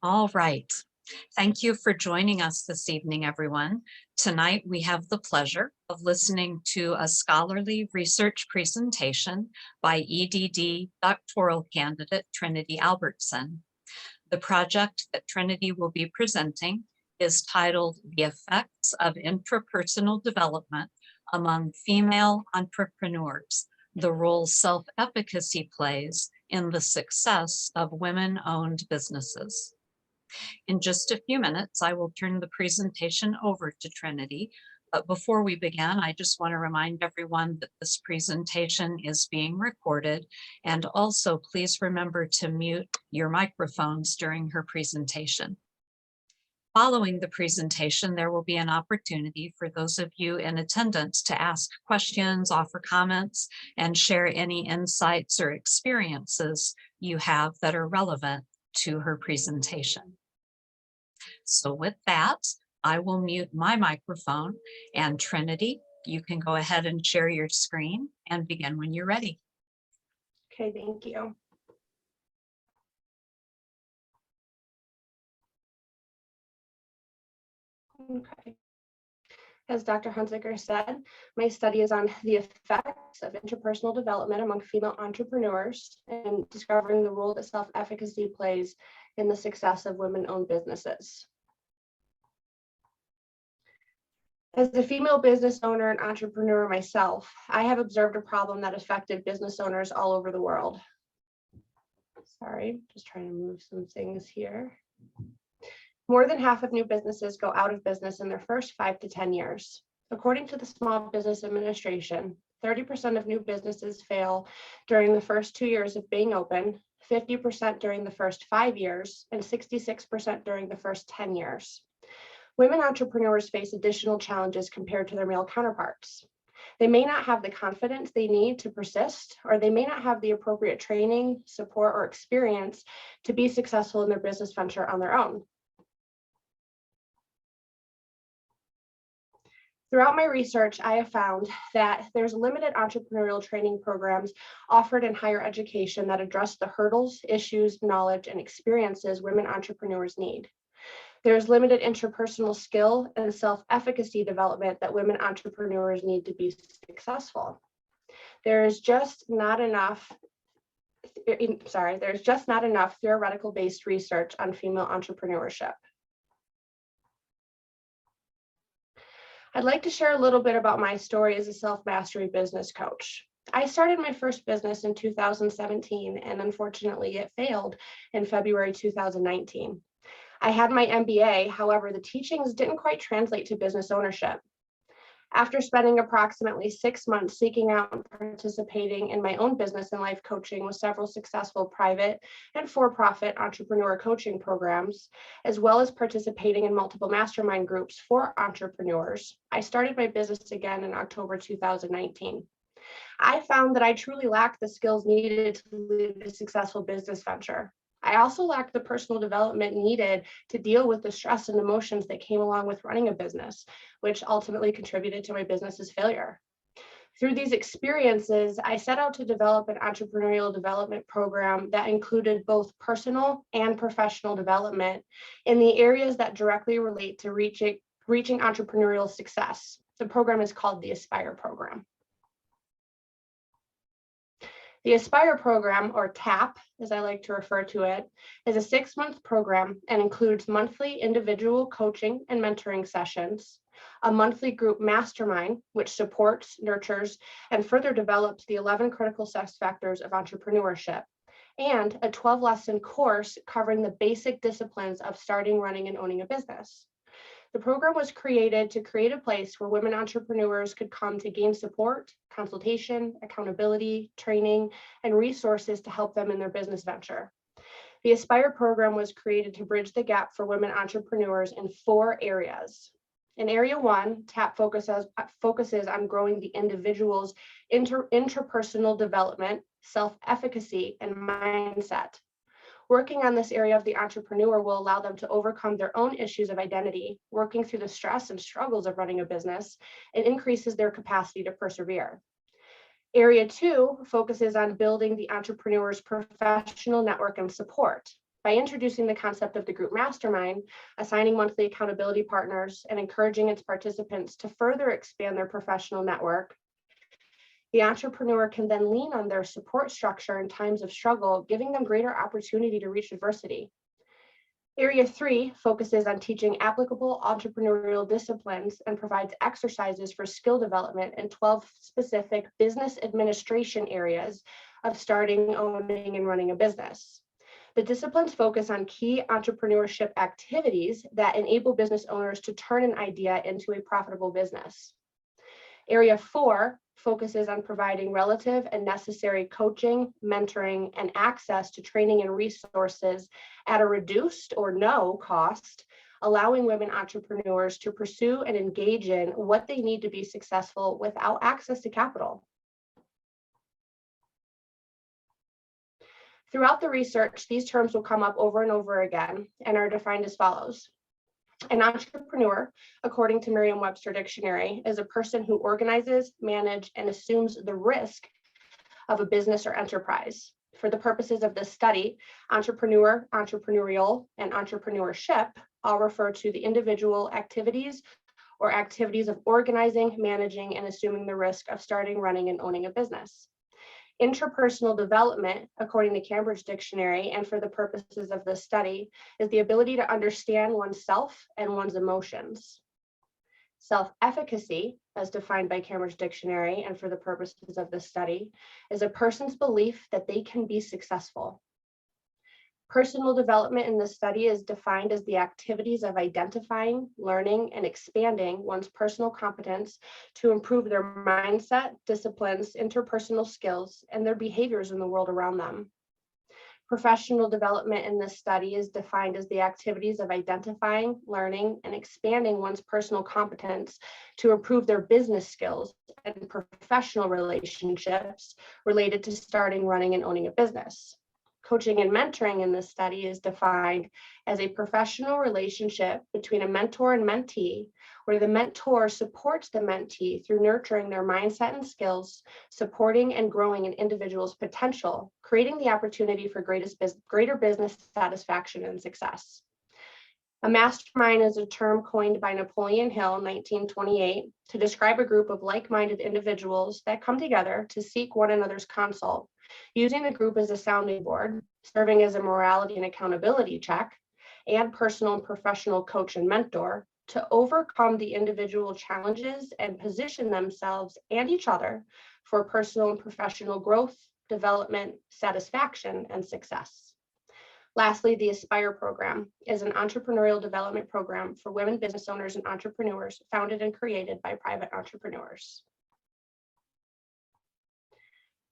All right. Thank you for joining us this evening, everyone. Tonight, we have the pleasure of listening to a scholarly research presentation by EDD doctoral candidate Trinity Albertson. The project that Trinity will be presenting is titled The Effects of Intrapersonal Development Among Female Entrepreneurs, the Role Self-Efficacy Plays in the Success of Women-Owned Businesses. In just a few minutes, I will turn the presentation over to Trinity. But before we begin, I just want to remind everyone that this presentation is being recorded. And also, please remember to mute your microphones during her presentation. Following the presentation, there will be an opportunity for those of you in attendance to ask questions, offer comments, and share any insights or experiences you have that are relevant to her presentation. So with that, I will mute my microphone, and Trinity, you can go ahead and share your screen and begin when you're ready. Okay, thank you. Okay. As Dr. Hunziker said, my study is on the effects of interpersonal development among female entrepreneurs and discovering the role that self-efficacy plays in the success of women-owned businesses. As a female business owner and entrepreneur myself, I have observed a problem that affected business owners all over the world. Sorry, just trying to move some things here. More than half of new businesses go out of business in their first 5 to 10 years. According to the Small Business Administration, 30% of new businesses fail during the first 2 years of being open, 50% during the first 5 years, and 66% during the first 10 years. Women entrepreneurs face additional challenges compared to their male counterparts. They may not have the confidence they need to persist, or they may not have the appropriate training, support, or experience to be successful in their business venture on their own. Throughout my research, I have found that there's limited entrepreneurial training programs offered in higher education that address the hurdles, issues, knowledge, and experiences women entrepreneurs need. There's limited interpersonal skill and self-efficacy development that women entrepreneurs need to be successful. There's just not enough theoretical-based research on female entrepreneurship. I'd like to share a little bit about my story as a self-mastery business coach. I started my first business in 2017, and unfortunately it failed in February 2019. I had my MBA, however, the teachings didn't quite translate to business ownership. After spending approximately 6 months seeking out and participating in my own business and life coaching with several successful private and for-profit entrepreneur coaching programs, as well as participating in multiple mastermind groups for entrepreneurs, I started my business again in October 2019. I found that I truly lacked the skills needed to lead a successful business venture. I also lacked the personal development needed to deal with the stress and emotions that came along with running a business, which ultimately contributed to my business's failure. Through these experiences, I set out to develop an entrepreneurial development program that included both personal and professional development in the areas that directly relate to reaching entrepreneurial success. The program is called the Aspire program. The Aspire program, or TAP, as I like to refer to it, is a 6-month program and includes monthly individual coaching and mentoring sessions, a monthly group mastermind, which supports, nurtures, and further develops the 11 critical success factors of entrepreneurship, and a 12-lesson course covering the basic disciplines of starting, running, and owning a business. The program was created to create a place where women entrepreneurs could come to gain support, consultation, accountability, training, and resources to help them in their business venture. The Aspire program was created to bridge the gap for women entrepreneurs in 4 areas. In Area 1, TAP focuses on growing the individual's interpersonal development, self-efficacy, and mindset. Working on this area of the entrepreneur will allow them to overcome their own issues of identity, working through the stress and struggles of running a business, and increases their capacity to persevere. Area 2 focuses on building the entrepreneur's professional network and support. By introducing the concept of the group mastermind, assigning monthly accountability partners, and encouraging its participants to further expand their professional network, the entrepreneur can then lean on their support structure in times of struggle, giving them greater opportunity to reach adversity. Area 3 focuses on teaching applicable entrepreneurial disciplines and provides exercises for skill development in 12 specific business administration areas of starting, owning, and running a business. The disciplines focus on key entrepreneurship activities that enable business owners to turn an idea into a profitable business. Area 4 focuses on providing relative and necessary coaching, mentoring, and access to training and resources at a reduced or no cost, allowing women entrepreneurs to pursue and engage in what they need to be successful without access to capital. Throughout the research, these terms will come up over and over again and are defined as follows. An entrepreneur, according to Merriam-Webster Dictionary, is a person who organizes, manages, and assumes the risk of a business or enterprise. For the purposes of this study, entrepreneur, entrepreneurial, and entrepreneurship all refer to the individual activities or activities of organizing, managing, and assuming the risk of starting, running, and owning a business. Intrapersonal development, according to Cambridge Dictionary, and for the purposes of this study, is the ability to understand oneself and one's emotions. Self-efficacy, as defined by Cambridge Dictionary, and for the purposes of this study, is a person's belief that they can be successful. Personal development in this study is defined as the activities of identifying, learning, and expanding one's personal competence to improve their mindset, disciplines, interpersonal skills, and their behaviors in the world around them. Professional development in this study is defined as the activities of identifying, learning, and expanding one's personal competence to improve their business skills and professional relationships related to starting, running, and owning a business. Coaching and mentoring in this study is defined as a professional relationship between a mentor and mentee, where the mentor supports the mentee through nurturing their mindset and skills, supporting and growing an individual's potential, creating the opportunity for greater business satisfaction and success. A mastermind is a term coined by Napoleon Hill in 1928 to describe a group of like-minded individuals that come together to seek one another's counsel, using the group as a sounding board, serving as a morality and accountability check, and personal and professional coach and mentor to overcome the individual challenges and position themselves and each other for personal and professional growth, development, satisfaction, and success. Lastly, the Aspire program is an entrepreneurial development program for women business owners and entrepreneurs founded and created by private entrepreneurs.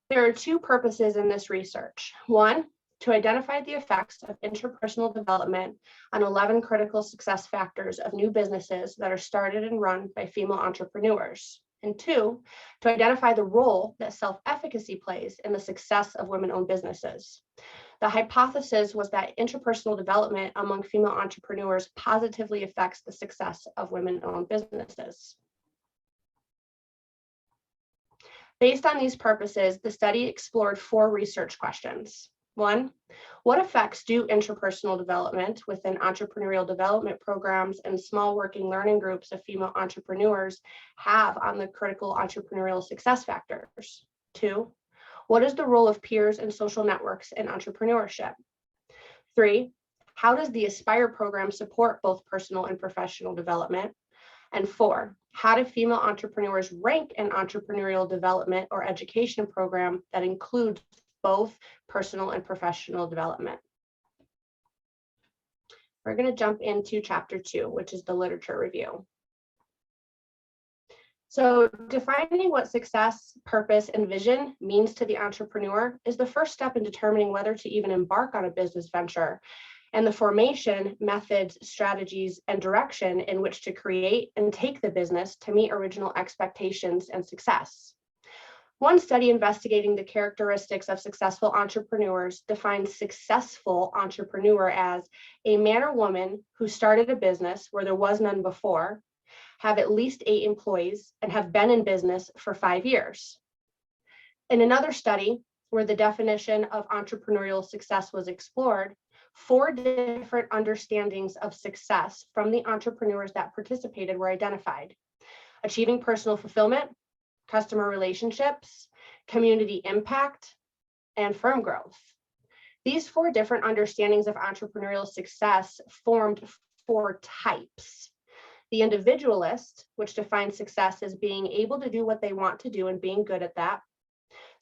There are two purposes in this research. One, to identify the effects of interpersonal development on 11 critical success factors of new businesses that are started and run by female entrepreneurs. And two, to identify the role that self-efficacy plays in the success of women-owned businesses. The hypothesis was that interpersonal development among female entrepreneurs positively affects the success of women-owned businesses. Based on these purposes, the study explored 4 research questions. 1, what effects do interpersonal development within entrepreneurial development programs and small working learning groups of female entrepreneurs have on the critical entrepreneurial success factors? 2, what is the role of peers and social networks in entrepreneurship? 3, how does the Aspire program support both personal and professional development? And 4, how do female entrepreneurs rank an entrepreneurial development or education program that includes both personal and professional development? We're going to jump into chapter 2, which is the literature review. So defining what success, purpose, and vision means to the entrepreneur is the first step in determining whether to even embark on a business venture, and the formation, methods, strategies, and direction in which to create and take the business to meet original expectations and success. One study investigating the characteristics of successful entrepreneurs defines successful entrepreneur as a man or woman who started a business where there was none before, have at least 8 employees, and have been in business for 5 years. In another study where the definition of entrepreneurial success was explored, 4 different understandings of success from the entrepreneurs that participated were identified: achieving personal fulfillment, customer relationships, community impact, and firm growth. These 4 different understandings of entrepreneurial success formed 4 types. The individualist, which defines success as being able to do what they want to do and being good at that.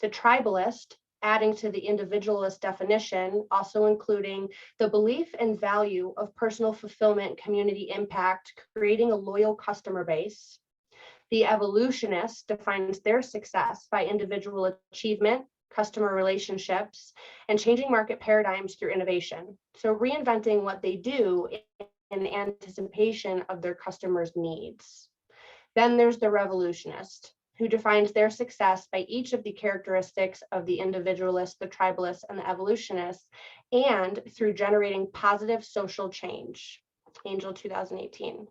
The tribalist, adding to the individualist definition, also including the belief and value of personal fulfillment, community impact, creating a loyal customer base. The evolutionist defines their success by individual achievement, customer relationships, and changing market paradigms through innovation. So reinventing what they do in anticipation of their customers' needs. Then there's the revolutionist, who defines their success by each of the characteristics of the individualist, the tribalist, and the evolutionist, and through generating positive social change. Angel 2018.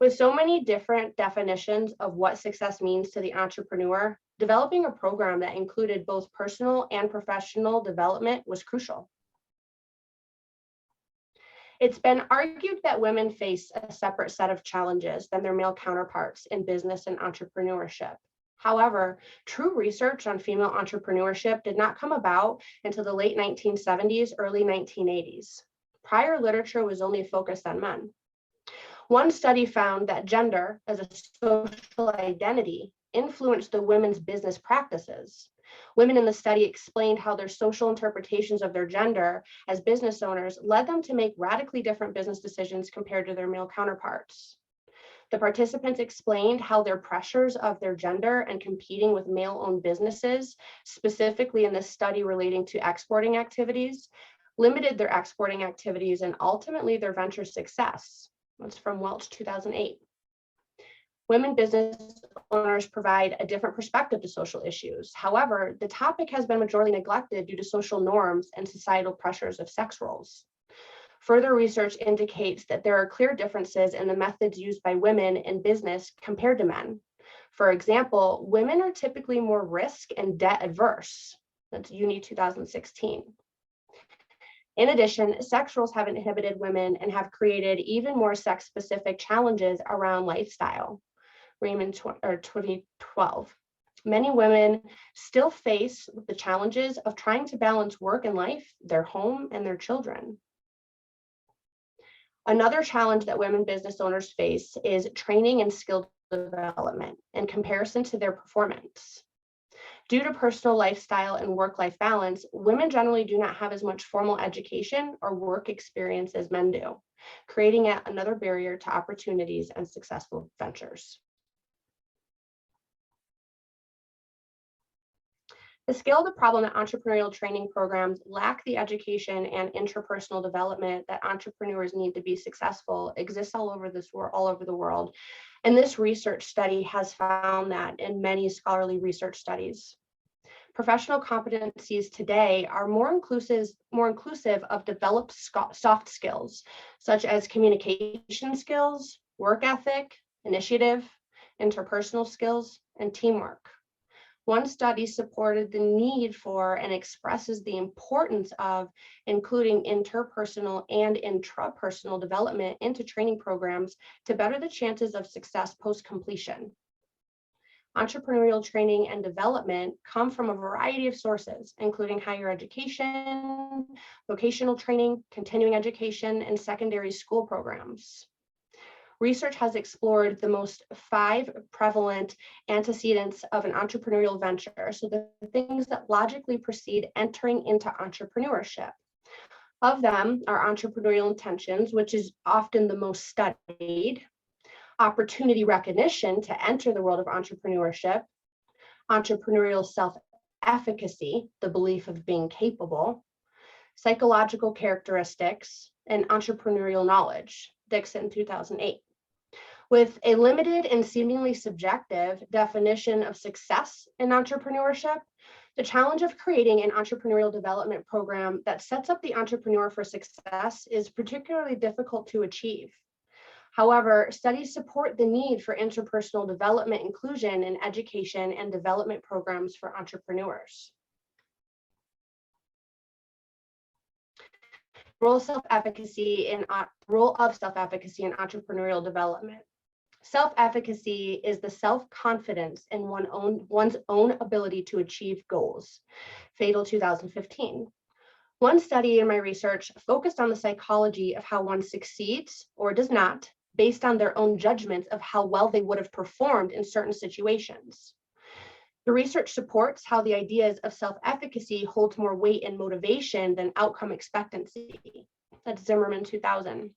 With so many different definitions of what success means to the entrepreneur, developing a program that included both personal and professional development was crucial. It's been argued that women face a separate set of challenges than their male counterparts in business and entrepreneurship. However, true research on female entrepreneurship did not come about until the late 1970s, early 1980s. Prior literature was only focused on men. One study found that gender as a social identity influenced the women's business practices. Women in the study explained how their social interpretations of their gender as business owners led them to make radically different business decisions compared to their male counterparts. The participants explained how their pressures of their gender and competing with male-owned businesses, specifically in this study relating to exporting activities, limited their exporting activities and ultimately their venture success. That's from Welch 2008. Women business owners provide a different perspective to social issues. However, the topic has been majorly neglected due to social norms and societal pressures of sex roles. Further research indicates that there are clear differences in the methods used by women in business compared to men. For example, women are typically more risk and debt adverse. That's Uni 2016. In addition, sex roles have inhibited women and have created even more sex-specific challenges around lifestyle. Raymond 2012. Many women still face the challenges of trying to balance work and life, their home, and their children. Another challenge that women business owners face is training and skill development in comparison to their performance. Due to personal lifestyle and work-life balance, women generally do not have as much formal education or work experience as men do, creating yet another barrier to opportunities and successful ventures. The scale of the problem that entrepreneurial training programs lack the education and intrapersonal development that entrepreneurs need to be successful exists all over the world. And this research study has found that in many scholarly research studies. Professional competencies today are more inclusive of developed soft skills, such as communication skills, work ethic, initiative, interpersonal skills, and teamwork. One study supported the need for and expresses the importance of including interpersonal and intrapersonal development into training programs to better the chances of success post-completion. Entrepreneurial training and development come from a variety of sources, including higher education, vocational training, continuing education, and secondary school programs. Research has explored the most 5 prevalent antecedents of an entrepreneurial venture, so the things that logically precede entering into entrepreneurship. Of them are entrepreneurial intentions, which is often the most studied, opportunity recognition to enter the world of entrepreneurship, entrepreneurial self-efficacy, the belief of being capable, psychological characteristics, and entrepreneurial knowledge, Dixon 2008. With a limited and seemingly subjective definition of success in entrepreneurship, the challenge of creating an entrepreneurial development program that sets up the entrepreneur for success is particularly difficult to achieve. However, studies support the need for interpersonal development inclusion in education and development programs for entrepreneurs. Role of self-efficacy in entrepreneurial development. Self-efficacy is the self-confidence in one's own ability to achieve goals. Fatal 2015. One study in my research focused on the psychology of how one succeeds or does not based on their own judgments of how well they would have performed in certain situations. The research supports how the ideas of self-efficacy holds more weight in motivation than outcome expectancy. That's Zimmerman 2000.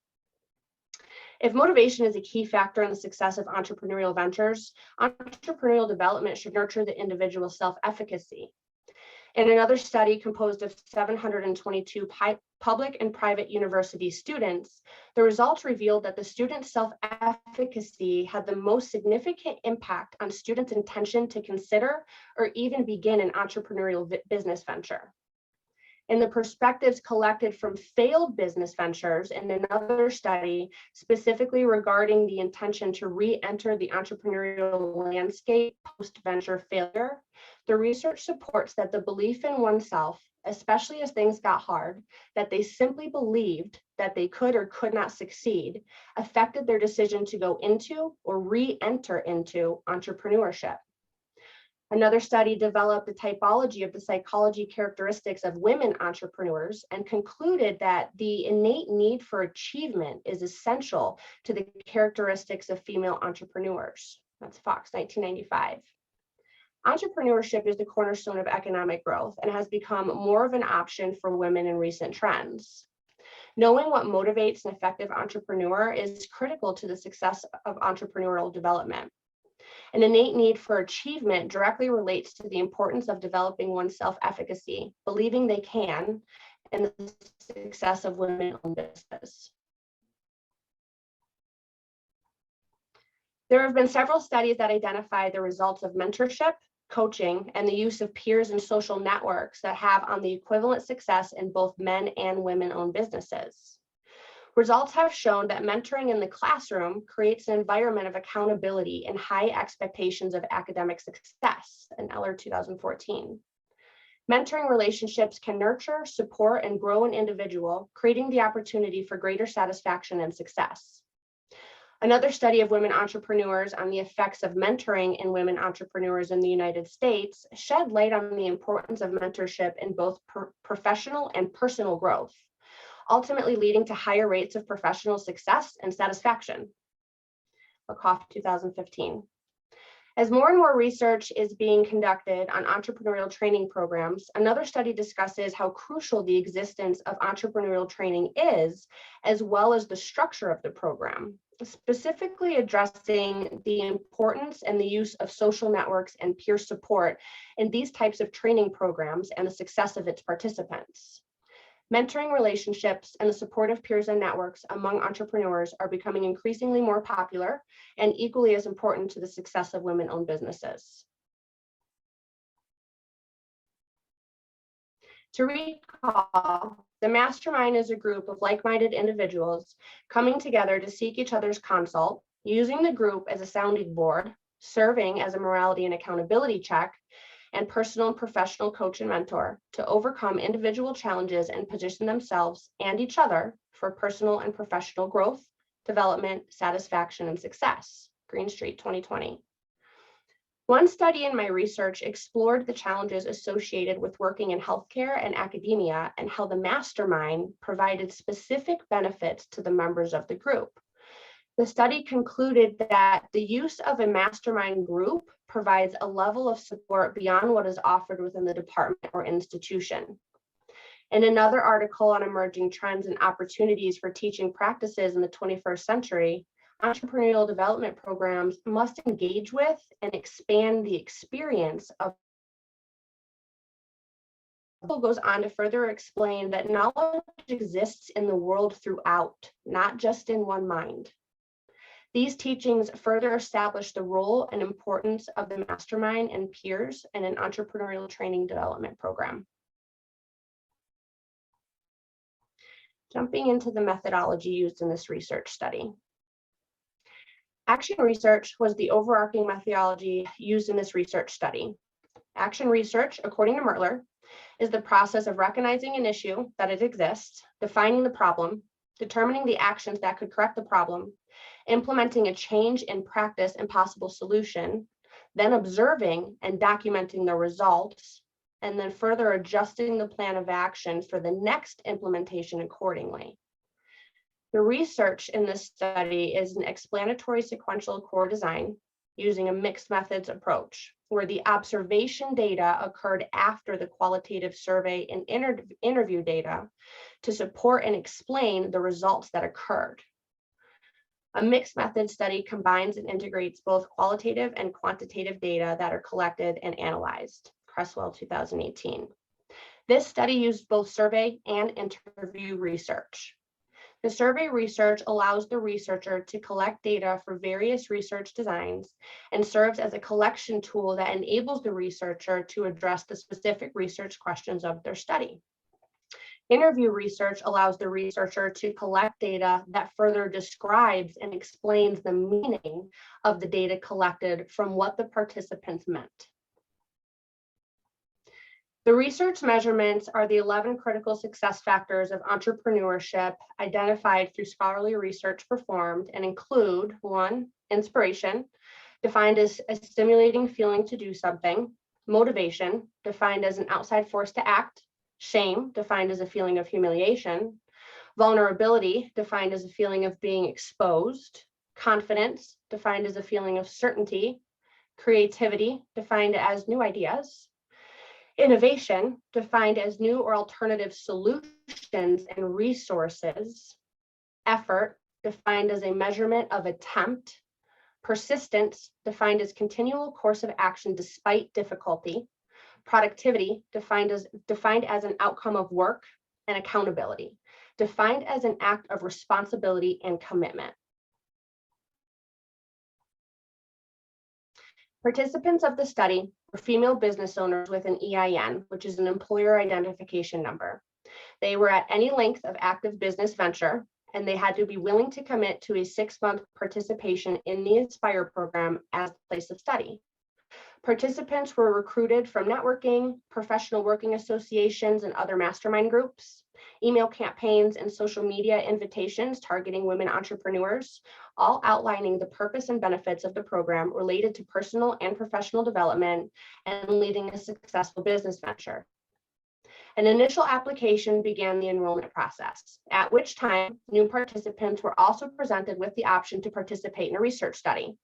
If motivation is a key factor in the success of entrepreneurial ventures, entrepreneurial development should nurture the individual's self-efficacy. In another study composed of 722 public and private university students, the results revealed that the students' self-efficacy had the most significant impact on students' intention to consider or even begin an entrepreneurial business venture. In the perspectives collected from failed business ventures in another study, specifically regarding the intention to re-enter the entrepreneurial landscape post-venture failure, the research supports that the belief in oneself, especially as things got hard, that they simply believed that they could or could not succeed, affected their decision to go into or re-enter into entrepreneurship. Another study developed a typology of the psychology characteristics of women entrepreneurs and concluded that the innate need for achievement is essential to the characteristics of female entrepreneurs. That's Fox, 1995. Entrepreneurship is the cornerstone of economic growth and has become more of an option for women in recent trends. Knowing what motivates an effective entrepreneur is critical to the success of entrepreneurial development. An innate need for achievement directly relates to the importance of developing one's self-efficacy, believing they can, and the success of women-owned businesses. There have been several studies that identify the results of mentorship, coaching, and the use of peers and social networks that have on the equivalent success in both men and women-owned businesses. Results have shown that mentoring in the classroom creates an environment of accountability and high expectations of academic success, in Eller 2014. Mentoring relationships can nurture, support, and grow an individual, creating the opportunity for greater satisfaction and success. Another study of women entrepreneurs on the effects of mentoring in women entrepreneurs in the United States shed light on the importance of mentorship in both professional and personal growth, ultimately leading to higher rates of professional success and satisfaction. McCoff, 2015. As more and more research is being conducted on entrepreneurial training programs, another study discusses how crucial the existence of entrepreneurial training is, as well as the structure of the program, specifically addressing the importance and the use of social networks and peer support in these types of training programs and the success of its participants. Mentoring relationships and the support of peers and networks among entrepreneurs are becoming increasingly more popular and equally as important to the success of women-owned businesses. To recall, the mastermind is a group of like-minded individuals coming together to seek each other's consult, using the group as a sounding board, serving as a morality and accountability check, and personal and professional coach and mentor to overcome individual challenges and position themselves and each other for personal and professional growth, development, satisfaction, and success. Green Street, 2020. One study in my research explored the challenges associated with working in healthcare and academia and how the mastermind provided specific benefits to the members of the group. The study concluded that the use of a mastermind group provides a level of support beyond what is offered within the department or institution. In another article on emerging trends and opportunities for teaching practices in the 21st century, entrepreneurial development programs must engage with and expand the experience of. It goes on to further explain that knowledge exists in the world throughout, not just in one mind. These teachings further establish the role and importance of the mastermind and peers in an entrepreneurial training development program. Jumping into the methodology used in this research study. Action research was the overarching methodology used in this research study. Action research, according to Mertler, is the process of recognizing an issue that it exists, defining the problem, determining the actions that could correct the problem, implementing a change in practice and possible solution, then observing and documenting the results, and then further adjusting the plan of action for the next implementation accordingly. The research in this study is an explanatory sequential core design using a mixed methods approach, where the observation data occurred after the qualitative survey and interview data to support and explain the results that occurred. A mixed method study combines and integrates both qualitative and quantitative data that are collected and analyzed, Cresswell 2018. This study used both survey and interview research. The survey research allows the researcher to collect data for various research designs and serves as a collection tool that enables the researcher to address the specific research questions of their study. Interview research allows the researcher to collect data that further describes and explains the meaning of the data collected from what the participants meant. The research measurements are the 11 critical success factors of entrepreneurship identified through scholarly research performed and include: 1, inspiration, defined as a stimulating feeling to do something; motivation, defined as an outside force to act; shame, defined as a feeling of humiliation; vulnerability, defined as a feeling of being exposed; confidence, defined as a feeling of certainty; creativity, defined as new ideas; innovation, defined as new or alternative solutions and resources; effort, defined as a measurement of attempt; persistence, defined as continual course of action despite difficulty; productivity, defined as an outcome of work; and accountability, defined as an act of responsibility and commitment. Participants of the study were female business owners with an EIN, which is an employer identification number. They were at any length of active business venture, and they had to be willing to commit to a 6-month participation in the Inspire program as the place of study. Participants were recruited from networking, professional working associations, and other mastermind groups, email campaigns, and social media invitations targeting women entrepreneurs, all outlining the purpose and benefits of the program related to personal and professional development and leading a successful business venture. An initial application began the enrollment process, at which time new participants were also presented with the option to participate in a research study.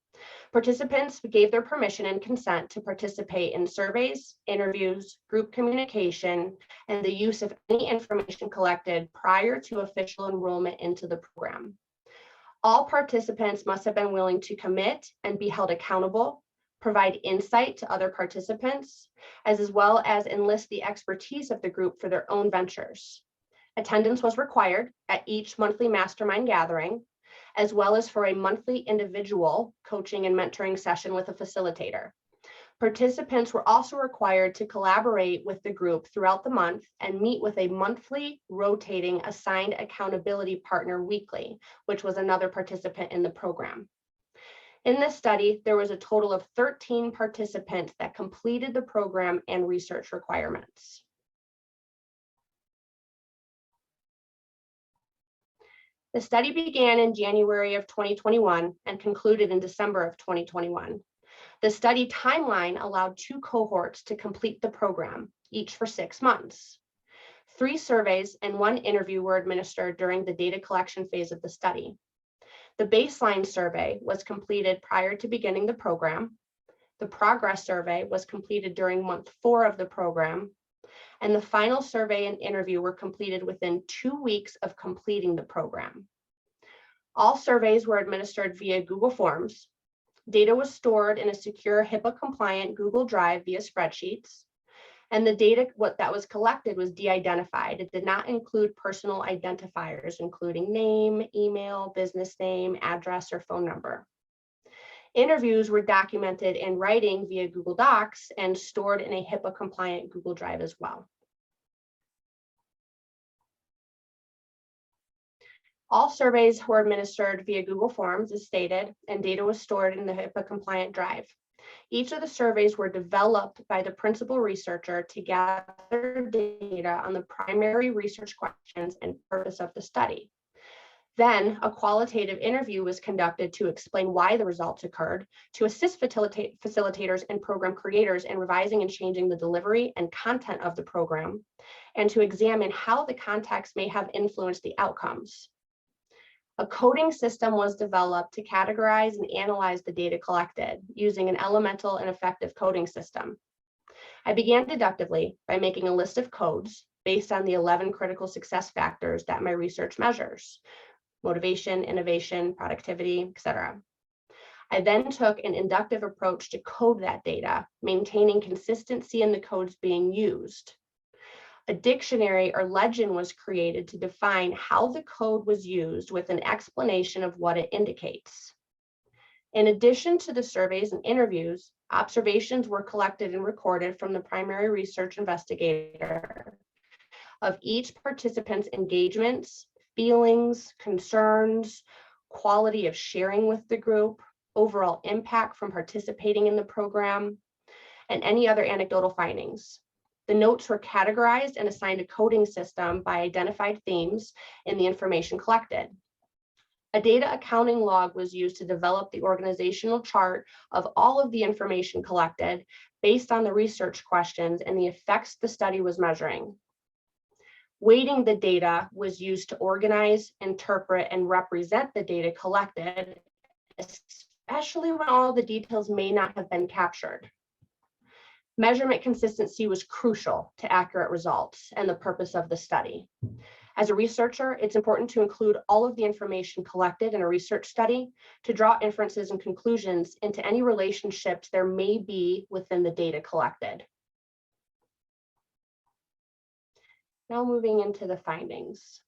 Participants gave their permission and consent to participate in surveys, interviews, group communication, and the use of any information collected prior to official enrollment into the program. All participants must have been willing to commit and be held accountable, provide insight to other participants, as well as enlist the expertise of the group for their own ventures. Attendance was required at each monthly mastermind gathering, as well as for a monthly individual coaching and mentoring session with a facilitator. Participants were also required to collaborate with the group throughout the month and meet with a monthly rotating assigned accountability partner weekly, which was another participant in the program. In this study, there was a total of 13 participants that completed the program and research requirements. The study began in January of 2021 and concluded in December of 2021. The study timeline allowed 2 cohorts to complete the program, each for 6 months. 3 surveys and 1 interview were administered during the data collection phase of the study. The baseline survey was completed prior to beginning the program. The progress survey was completed during month 4 of the program. And the final survey and interview were completed within 2 weeks of completing the program. All surveys were administered via Google Forms. Data was stored in a secure HIPAA-compliant Google Drive via spreadsheets. And the data that was collected was de-identified. It did not include personal identifiers, including name, email, business name, address, or phone number. Interviews were documented in writing via Google Docs and stored in a HIPAA-compliant Google Drive as well. All surveys were administered via Google Forms as stated, and data was stored in the HIPAA-compliant drive. Each of the surveys were developed by the principal researcher to gather data on the primary research questions and purpose of the study. Then a qualitative interview was conducted to explain why the results occurred, to assist facilitators and program creators in revising and changing the delivery and content of the program, and to examine how the context may have influenced the outcomes. A coding system was developed to categorize and analyze the data collected using an elemental and effective coding system. I began deductively by making a list of codes based on the 11 critical success factors that my research measures: motivation, innovation, productivity, etc. I then took an inductive approach to code that data, maintaining consistency in the codes being used. A dictionary or legend was created to define how the code was used with an explanation of what it indicates. In addition to the surveys and interviews, observations were collected and recorded from the primary research investigator of each participant's engagements, feelings, concerns, quality of sharing with the group, overall impact from participating in the program, and any other anecdotal findings. The notes were categorized and assigned a coding system by identified themes in the information collected. A data accounting log was used to develop the organizational chart of all of the information collected based on the research questions and the effects the study was measuring. Weighting the data was used to organize, interpret, and represent the data collected, especially when all the details may not have been captured. Measurement consistency was crucial to accurate results and the purpose of the study. As a researcher, it's important to include all of the information collected in a research study to draw inferences and conclusions into any relationships there may be within the data collected. Now moving into the findings.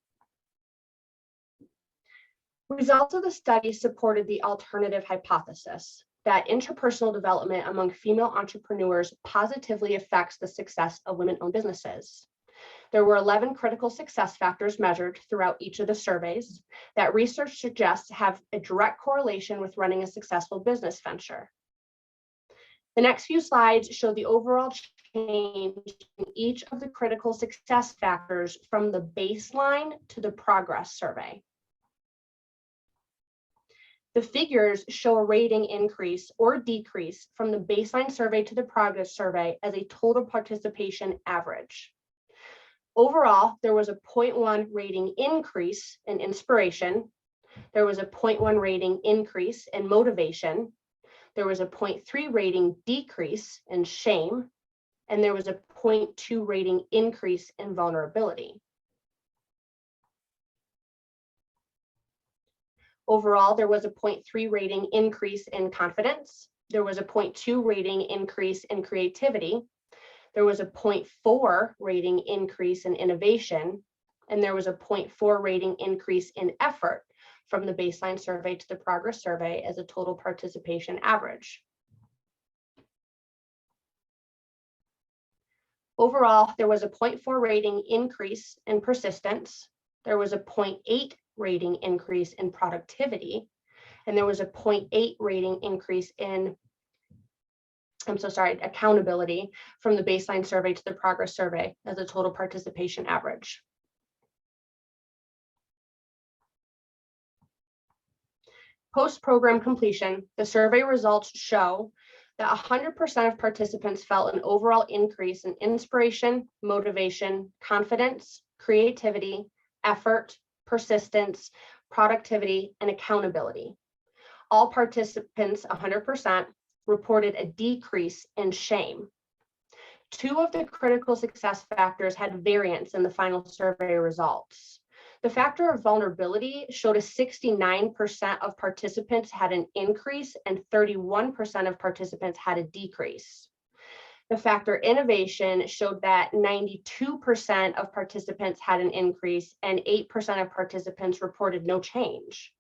Results of the study supported the alternative hypothesis that interpersonal development among female entrepreneurs positively affects the success of women-owned businesses. There were 11 critical success factors measured throughout each of the surveys that research suggests have a direct correlation with running a successful business venture. The next few slides show the overall change in each of the critical success factors from the baseline to the progress survey. The figures show a rating increase or decrease from the baseline survey to the progress survey as a total participation average. Overall, there was a 0.1 rating increase in inspiration. There was a 0.1 rating increase in motivation. There was a 0.3 rating decrease in shame. And there was a 0.2 rating increase in vulnerability. Overall, there was a 0.3 rating increase in confidence. There was a 0.2 rating increase in creativity. There was a 0.4 rating increase in innovation. And there was a 0.4 rating increase in effort from the baseline survey to the progress survey as a total participation average. Overall, there was a 0.4 rating increase in persistence. There was a 0.8 rating increase in productivity, and there was a 0.8 rating increase in, accountability from the baseline survey to the progress survey as a total participation average. Post-program completion, the survey results show that 100% of participants felt an overall increase in inspiration, motivation, confidence, creativity, effort, persistence, productivity, and accountability. All participants, 100%, reported a decrease in shame. 2 of the critical success factors had variance in the final survey results. The factor of vulnerability showed a 69% of participants had an increase and 31% of participants had a decrease. The factor innovation showed that 92% of participants had an increase and 8% of participants reported no change.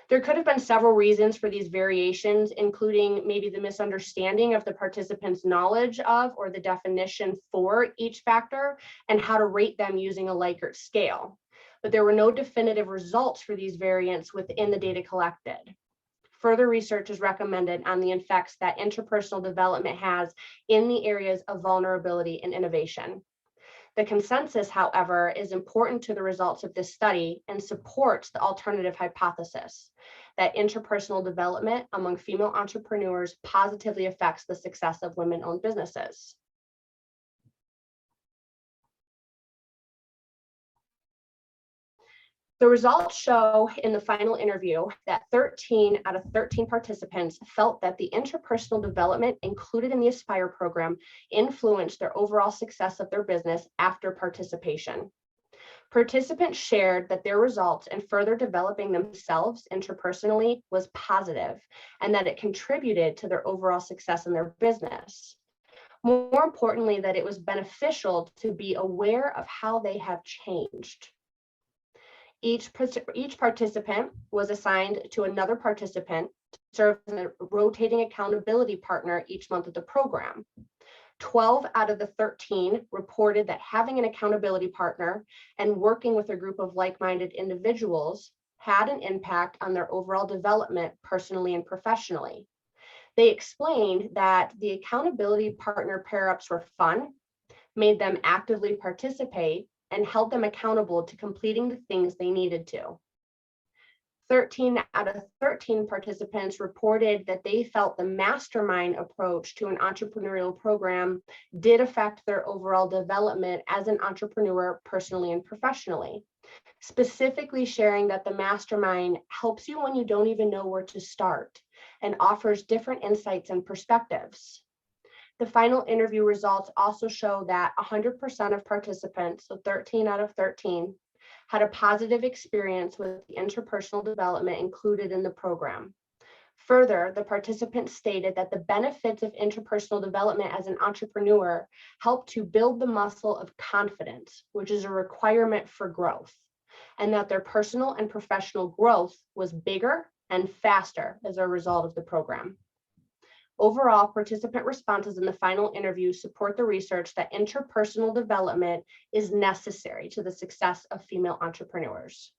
There could have been several reasons for these variations, including maybe the misunderstanding of the participants' knowledge of or the definition for each factor and how to rate them using a Likert scale. But there were no definitive results for these variants within the data collected. Further research is recommended on the effects that interpersonal development has in the areas of vulnerability and innovation. The consensus, however, is important to the results of this study and supports the alternative hypothesis that interpersonal development among female entrepreneurs positively affects the success of women-owned businesses. The results show in the final interview that 13 out of 13 participants felt that the interpersonal development included in the Aspire program influenced their overall success of their business after participation. Participants shared that their results in further developing themselves interpersonally was positive and that it contributed to their overall success in their business. More importantly, that it was beneficial to be aware of how they have changed. Each participant was assigned to another participant to serve as a rotating accountability partner each month of the program. 12 out of the 13 reported that having an accountability partner and working with a group of like-minded individuals had an impact on their overall development personally and professionally. They explained that the accountability partner pair-ups were fun, made them actively participate, and held them accountable to completing the things they needed to. 13 out of 13 participants reported that they felt the mastermind approach to an entrepreneurial program did affect their overall development as an entrepreneur personally and professionally, specifically sharing that the mastermind helps you when you don't even know where to start and offers different insights and perspectives. The final interview results also show that 100% of participants, so 13 out of 13, had a positive experience with the interpersonal development included in the program. Further, the participants stated that the benefits of interpersonal development as an entrepreneur help to build the muscle of confidence, which is a requirement for growth, and that their personal and professional growth was bigger and faster as a result of the program. Overall, participant responses in the final interview support the research that interpersonal development is necessary to the success of female entrepreneurs.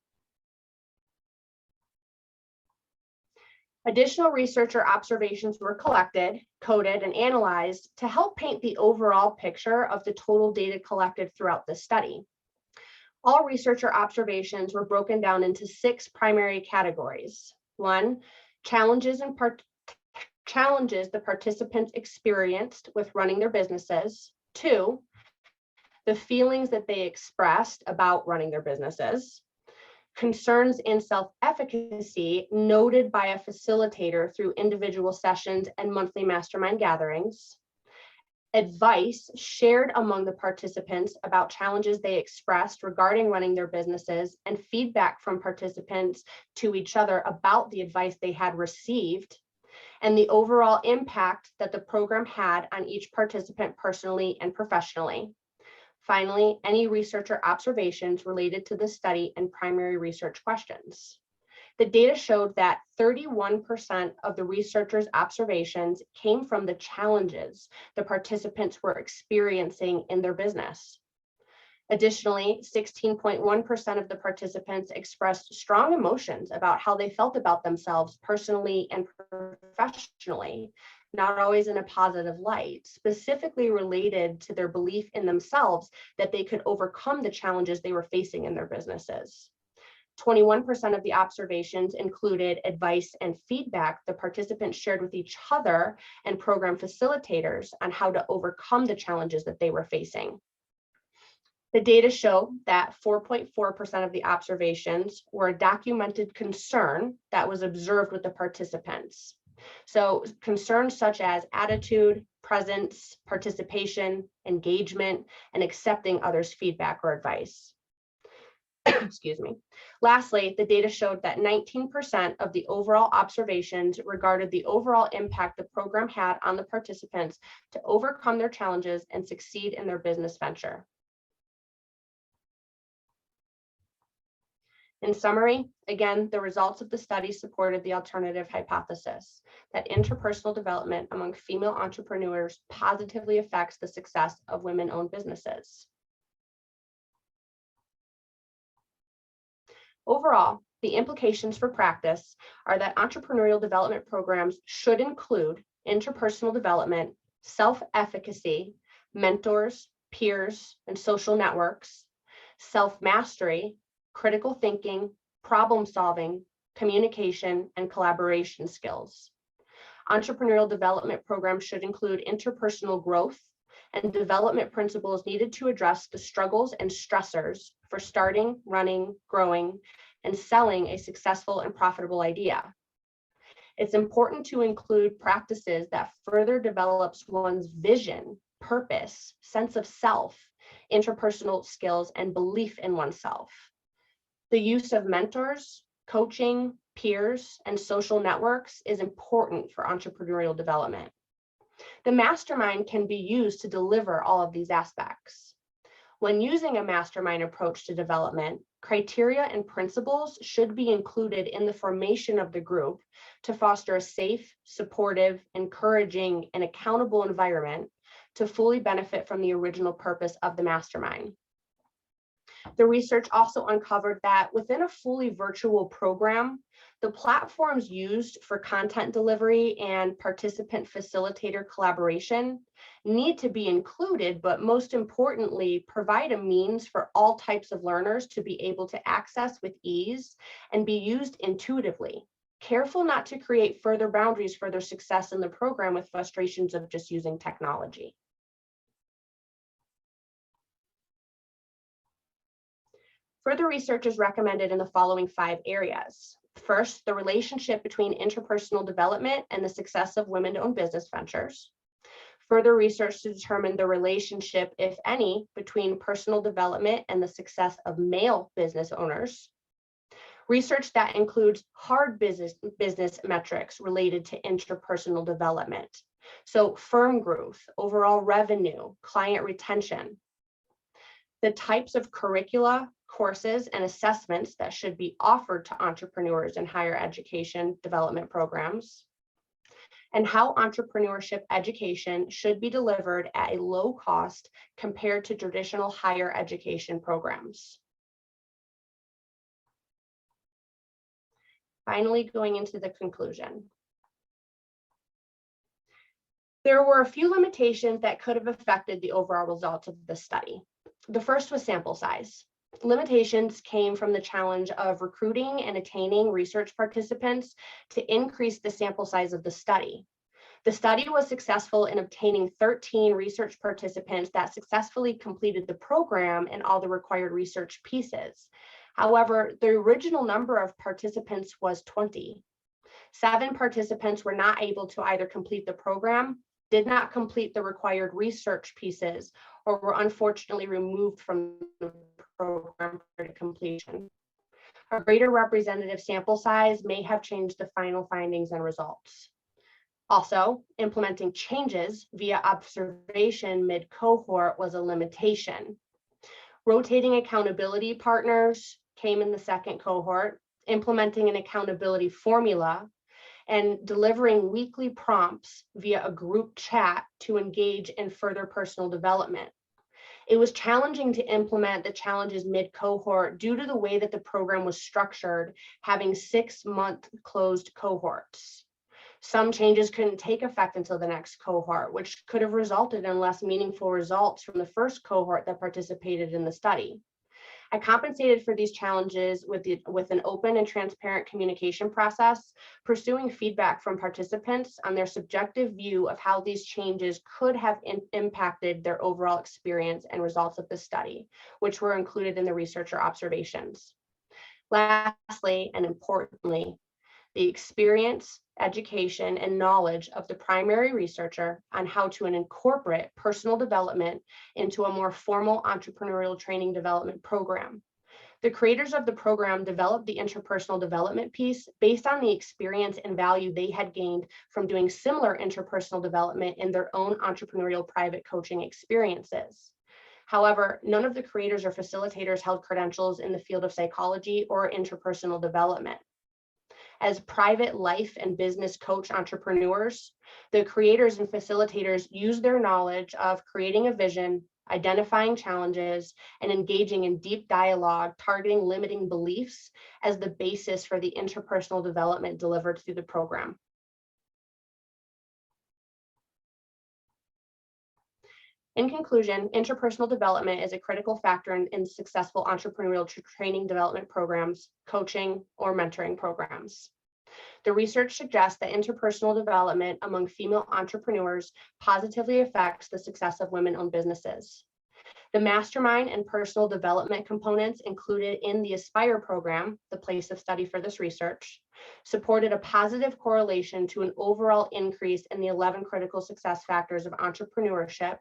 Additional research or observations were collected, coded, and analyzed to help paint the overall picture of the total data collected throughout the study. All researcher observations were broken down into 6 primary categories. 1, challenges the participants experienced with running their businesses. 2, the feelings that they expressed about running their businesses. Concerns in self-efficacy noted by a facilitator through individual sessions and monthly mastermind gatherings. Advice shared among the participants about challenges they expressed regarding running their businesses, and feedback from participants to each other about the advice they had received, and the overall impact that the program had on each participant personally and professionally. Finally, any researcher observations related to the study and primary research questions. The data showed that 31% of the researchers' observations came from the challenges the participants were experiencing in their business. Additionally, 16.1% of the participants expressed strong emotions about how they felt about themselves personally and professionally, not always in a positive light, specifically related to their belief in themselves that they could overcome the challenges they were facing in their businesses. 21% of the observations included advice and feedback the participants shared with each other and program facilitators on how to overcome the challenges that they were facing. The data show that 4.4% of the observations were a documented concern that was observed with the participants. So concerns such as attitude, presence, participation, engagement, and accepting others' feedback or advice. Excuse me. Lastly, the data showed that 19% of the overall observations regarded the overall impact the program had on the participants to overcome their challenges and succeed in their business venture. In summary, again, the results of the study supported the alternative hypothesis that interpersonal development among female entrepreneurs positively affects the success of women-owned businesses. Overall, the implications for practice are that entrepreneurial development programs should include interpersonal development, self-efficacy, mentors, peers, and social networks, self-mastery, critical thinking, problem solving, communication, and collaboration skills. Entrepreneurial development programs should include interpersonal growth and development principles needed to address the struggles and stressors for starting, running, growing, and selling a successful and profitable idea. It's important to include practices that further develops one's vision, purpose, sense of self, interpersonal skills, and belief in oneself. The use of mentors, coaching, peers, and social networks is important for entrepreneurial development. The mastermind can be used to deliver all of these aspects. When using a mastermind approach to development, criteria and principles should be included in the formation of the group to foster a safe, supportive, encouraging, and accountable environment to fully benefit from the original purpose of the mastermind. The research also uncovered that within a fully virtual program, the platforms used for content delivery and participant facilitator collaboration need to be included, but most importantly, provide a means for all types of learners to be able to access with ease and be used intuitively. Careful not to create further boundaries for their success in the program with frustrations of just using technology. Further research is recommended in the following 5 areas. First, the relationship between interpersonal development and the success of women-owned business ventures. Further research to determine the relationship, if any, between personal development and the success of male business owners. Research that includes hard business metrics related to interpersonal development. So firm growth, overall revenue, client retention. The types of curricula, courses, and assessments that should be offered to entrepreneurs in higher education development programs, and how entrepreneurship education should be delivered at a low cost compared to traditional higher education programs. Finally, going into the conclusion. There were a few limitations that could have affected the overall results of the study. The first was sample size. Limitations came from the challenge of recruiting and attaining research participants to increase the sample size of the study. The study was successful in obtaining 13 research participants that successfully completed the program and all the required research pieces. However, the original number of participants was 20. 7 participants were not able to either complete the program, did not complete the required research pieces, or were unfortunately removed from the program for completion. A greater representative sample size may have changed the final findings and results. Also, implementing changes via observation mid-cohort was a limitation. Rotating accountability partners came in the second cohort, implementing an accountability formula, and delivering weekly prompts via a group chat to engage in further personal development. It was challenging to implement the challenges mid-cohort due to the way that the program was structured, having 6-month closed cohorts. Some changes couldn't take effect until the next cohort, which could have resulted in less meaningful results from the first cohort that participated in the study. I compensated for these challenges with an open and transparent communication process, pursuing feedback from participants on their subjective view of how these changes could have impacted their overall experience and results of the study, which were included in the researcher observations. Lastly, and importantly, the experience, education, and knowledge of the primary researcher on how to incorporate personal development into a more formal entrepreneurial training development program. The creators of the program developed the interpersonal development piece based on the experience and value they had gained from doing similar interpersonal development in their own entrepreneurial private coaching experiences. However, none of the creators or facilitators held credentials in the field of psychology or interpersonal development. As private life and business coach entrepreneurs, the creators and facilitators use their knowledge of creating a vision, identifying challenges, and engaging in deep dialogue, targeting limiting beliefs as the basis for the interpersonal development delivered through the program. In conclusion, interpersonal development is a critical factor in successful entrepreneurial training development programs, coaching, or mentoring programs. The research suggests that interpersonal development among female entrepreneurs positively affects the success of women-owned businesses. The mastermind and personal development components included in the Aspire program, the place of study for this research, supported a positive correlation to an overall increase in the 11 critical success factors of entrepreneurship,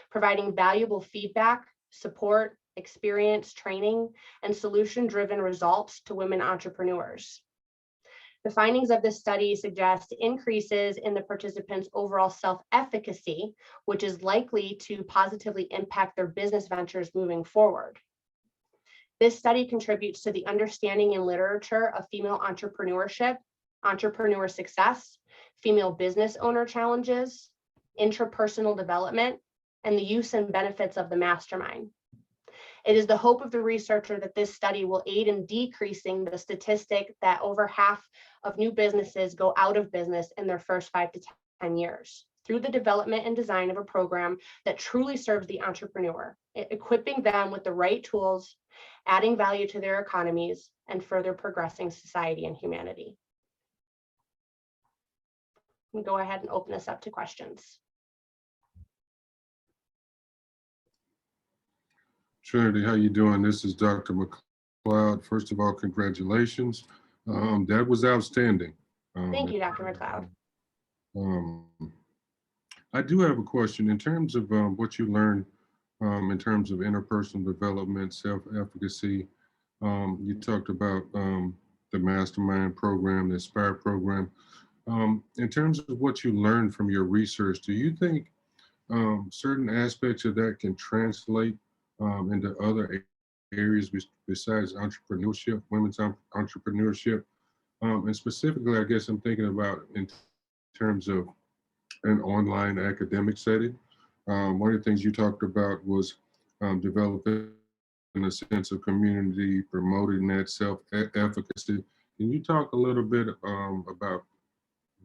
providing valuable feedback, support, experience, training, and solution-driven results to women entrepreneurs. The findings of this study suggest increases in the participants' overall self-efficacy, which is likely to positively impact their business ventures moving forward. This study contributes to the understanding in literature of female entrepreneurship, entrepreneur success, female business owner challenges, intrapersonal development, and the use and benefits of the mastermind. It is the hope of the researcher that this study will aid in decreasing the statistic that over half of new businesses go out of business in their first 5 to 10 years through the development and design of a program that truly serves the entrepreneur, equipping them with the right tools, adding value to their economies, and further progressing society and humanity. We'll go ahead and open this up to questions. Trinity, how you doing? This is Dr. McLeod. First of all, congratulations. That was outstanding. Thank you, Dr. McLeod. I do have a question in terms of what you learned in terms of interpersonal development, self-efficacy. You talked about the mastermind program, the Aspire program. In terms of what you learned from your research, do you think certain aspects of that can translate into other areas besides entrepreneurship, women's entrepreneurship? And specifically, I guess I'm thinking about in terms of an online academic setting. One of the things you talked about was developing a sense of community, promoting that self-efficacy. Can you talk a little bit about,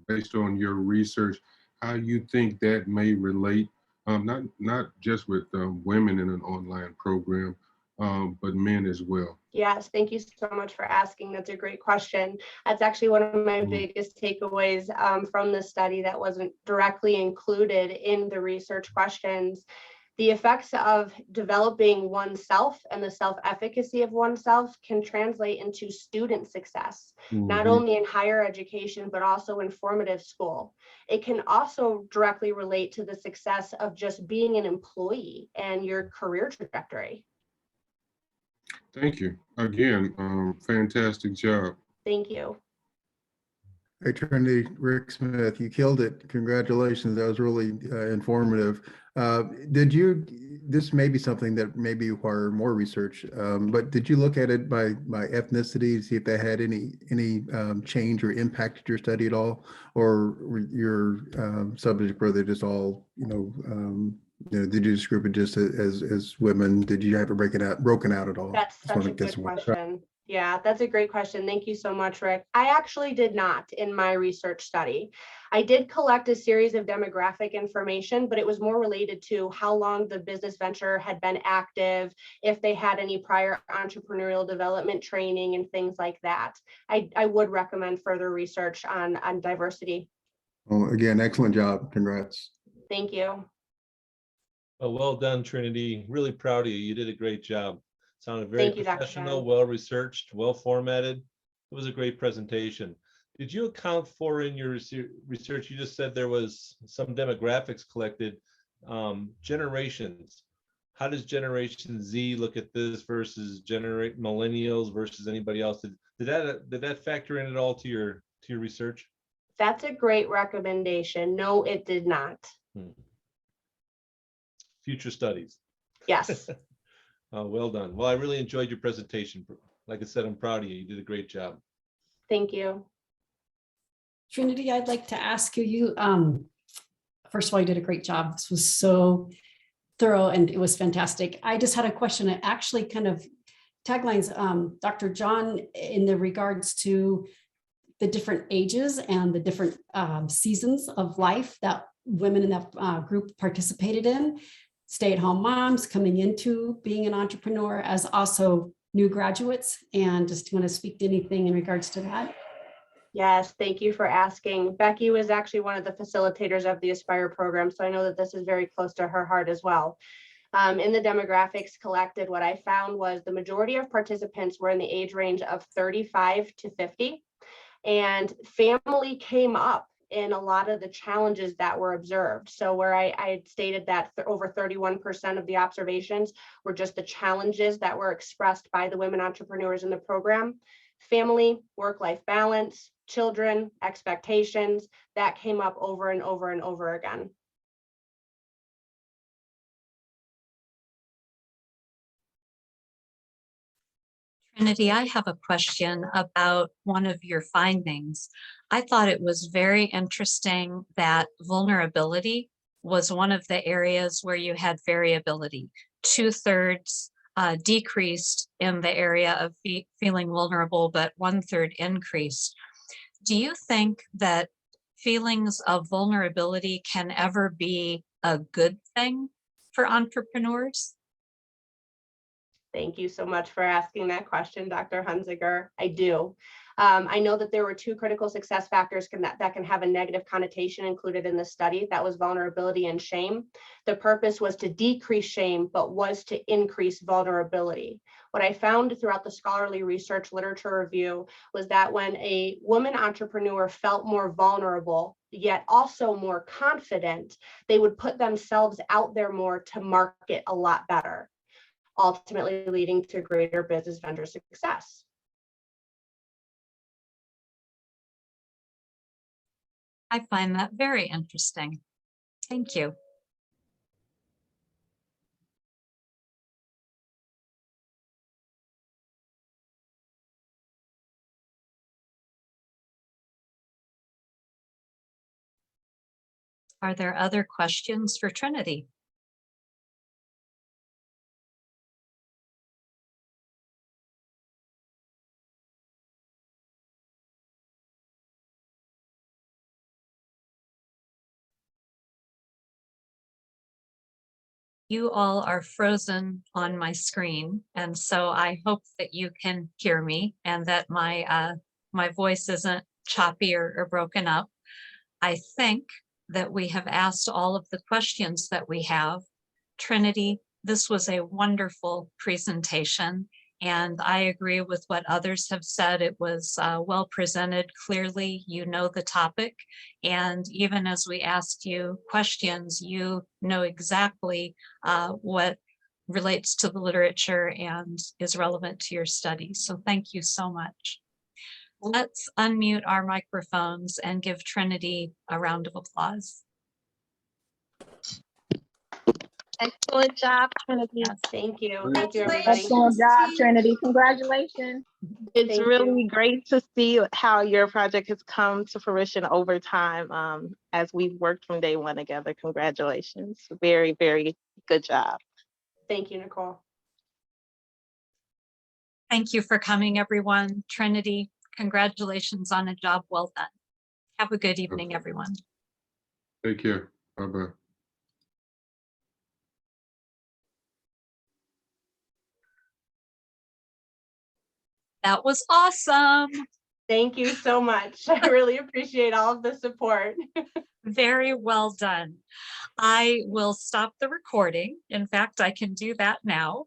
based on your research, how you think that may relate, not just with women in an online program, but men as well? Yes, thank you so much for asking. That's a great question. That's actually one of my biggest takeaways from the study that wasn't directly included in the research questions. The effects of developing oneself and the self-efficacy of oneself can translate into student success, not only in higher education, but also in formative school. It can also directly relate to the success of just being an employee and your career trajectory. Thank you. Again, fantastic job. Thank you. Hey, Trinity, Rick Smith, you killed it. Congratulations. That was really informative. This may be something that maybe require more research, but did you look at it by ethnicity, see if that had any change or impacted your study at all? Or your subject, were they just all, did you just group it just as women? Did you have it broken out at all? That's such a good question. Yeah, that's a great question. Thank you so much, Rick. I actually did not in my research study. I did collect a series of demographic information, but it was more related to how long the business venture had been active, if they had any prior entrepreneurial development training and things like that. I would recommend further research on diversity. Well, again, excellent job. Congrats. Thank you. Well done, Trinity. Really proud of you. You did a great job. Sounded very professional, well-researched, well-formatted. It was a great presentation. Did you account for in your research, you just said there was some demographics collected, generations. How does Generation Z look at this versus millennials versus anybody else? Did that factor in at all to your research? That's a great recommendation. No, it did not. Future studies. Yes. Well done. Well, I really enjoyed your presentation. Like I said, I'm proud of you. You did a great job. Thank you. Trinity, I'd like to ask you, first of all, you did a great job. This was so thorough and it was fantastic. I just had a question. It actually kind of taglines Dr. John in the regards to the different ages and the different seasons of life that women in that group participated in. Stay-at-home moms coming into being an entrepreneur, as also new graduates. And just want to speak to anything in regards to that. Yes, thank you for asking. Becky was actually one of the facilitators of the Aspire program, so I know that this is very close to her heart as well. In the demographics collected, what I found was the majority of participants were in the age range of 35 to 50, and family came up in a lot of the challenges that were observed. So where I had stated that over 31% of the observations were just the challenges that were expressed by the women entrepreneurs in the program, family, work-life balance, children, expectations, that came up over and over and over again. Trinity, I have a question about one of your findings. I thought it was very interesting that vulnerability was one of the areas where you had variability. 2/3 decreased in the area of feeling vulnerable, but 1/3 increased. Do you think that feelings of vulnerability can ever be a good thing for entrepreneurs? Thank you so much for asking that question, Dr. Hunziger. I do. I know that there were 2 critical success factors that can have a negative connotation included in the study. That was vulnerability and shame. The purpose was to decrease shame, but was to increase vulnerability. What I found throughout the scholarly research literature review was that when a woman entrepreneur felt more vulnerable, yet also more confident, they would put themselves out there more to market a lot better, ultimately leading to greater business vendor success. I find that very interesting. Thank you. Are there other questions for Trinity? You all are frozen on my screen, and so I hope that you can hear me and that my voice isn't choppy or broken up. I think that we have asked all of the questions that we have. Trinity, this was a wonderful presentation, and I agree with what others have said. It was well presented. Clearly, you know the topic, and even as we asked you questions, you know exactly what relates to the literature and is relevant to your studies. So thank you so much. Let's unmute our microphones and give Trinity a round of applause. Excellent job, Trinity. Yes. Thank you. Thank you, everybody. Excellent job, Trinity. Congratulations. It's Thank really you. great to see how your project has come to fruition over time as we've worked from day one together. Congratulations. Very, very good job. Thank you, Nicole. Thank you for coming, everyone. Trinity, congratulations on a job well done. Have a good evening, everyone. Take care. Bye-bye. That was awesome. Thank you so much. I really appreciate all of the support. Very well done. I will stop the recording. In fact, I can do that now.